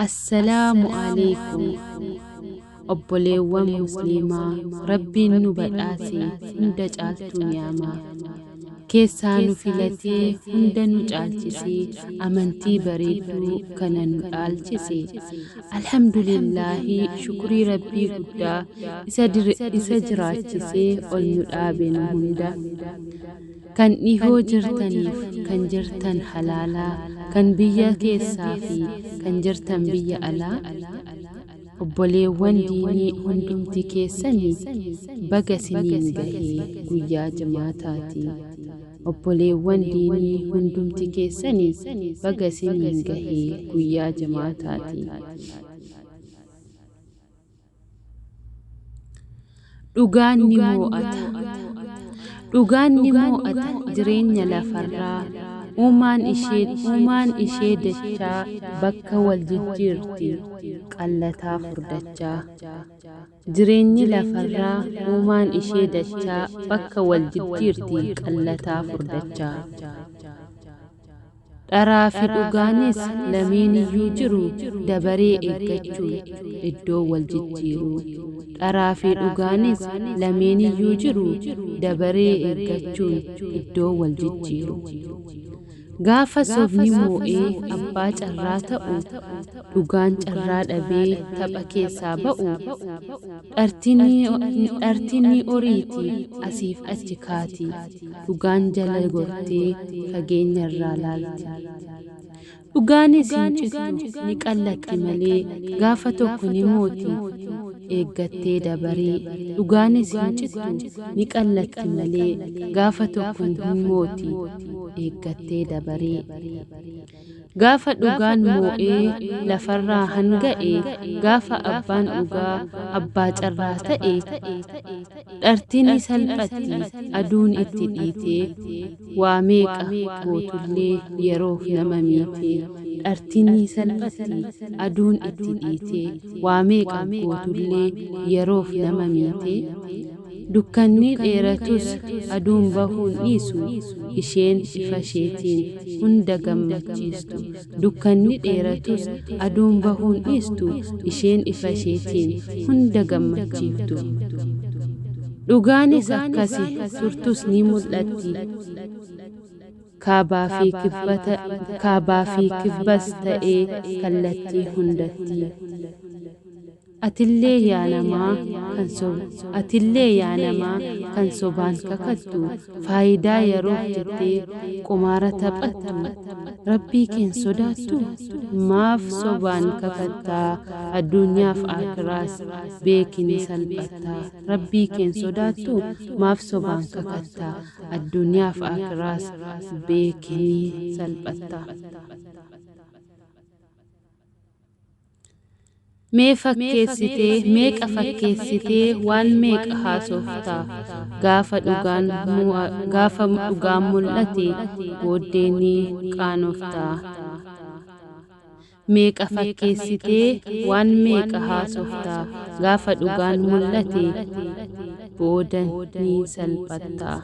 Assalaamu alaykum obboleewwan musliimaa rabbiin nu badhaasee hunda caaltuu niyaamaa keessaa nu filatee hunda nu caalchisee amantii bareedduu kana nu dhaalchise alhamdulillaahi shukrii rabbii guddaa isa jiraachisee ol nu dhaabe nu hunda kan dhihoo jirtaniif kan jirtan halaalaa kan biyya keessaa fi kan jirtan biyya alaa obboleewwan diinii hundumti keessanii baga siniin gahee guyyaa jimaataati obboleewwan diinii hundumti keessanii baga siniin gahee guyyaa jimaataati dhugaan ni mo'ata jireenya lafarraa uumaan ishee dachaa bakka wal jijjiirti qallataa furdachaa jireenyi lafarraa uumaan ishee dachaa bakka wal jijjiirti qallataa furdachaa dharaa fi dhugaanis lameeniyyuu jiru dabaree eeggachuun iddoo wal jijjiiruu dharaa fi dhugaanis lameeniyyuu jiru dabaree eeggachuun iddoo wal jijjiiruu gaafa sobni moo'ee abbaa carraa ta'u dhugaan carraa dhabee tapha keessaa ba'u dhartinni oriitii asiif achi kaati dhugaan jala gortee fageenyarraa laalti dhugaanis hin cittu ni qallatti malee gaafa tokko ni mooti eeggattee dabaree dhugaanis hin cittu ni qallatti malee gaafa tokko ni mooti eeggattee dabaree gaafa dhugaan moo'ee lafarraa hanga'e gaafa abbaan dhugaa abbaa carraa ta'e dhartini salphatti aduun itti dhiitee waa meeqa gootullee yeroof nama miitee dhartini salphatti aduun itti dhiitee waa meeqa gootullee yeroof nama miitee dukkanni dheeratus aduun bahuun dhiisu isheen ifasheetiin hunda gammachiistu dukkanni dheeratus aduun bahuun dhiistu isheen ifasheetiin hunda gammachiiftu dhugaanis akkasi turtus ni mul'atti kaabaa fi kibbas ta'ee kallattii hundatti atillee yaa namaa kan sobaan kakattu faayidaa yeroof jettee qumaara taphattu rabbii keen sodaattu maaf sobaan kakattaa addunyaaf aakiraas beekini salphattaa rabbii keen sodaattu maaf sobaan kakattaa addunyaaf aakiraas beekini salphattaa meeqa fakkeessitee waan meeqa haasoftaa gaafa dhugaan mul'ate booddeenii qaanoftaa meeqa fakkeessitee waan meeqa haasoftaa gaafa dhugaan mul'ate boodanii salphattaa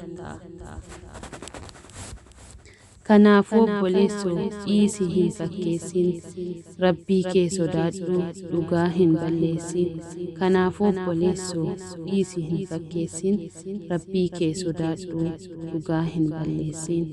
kanaafuu obboleessoo dhiisii hin fakkeessin rabbii kee sodaadhu dhugaa hin balleessin kanaafuu obboleessoo dhiisii hin fakkeessin rabbii kee sodaadhu dhugaa hin balleessin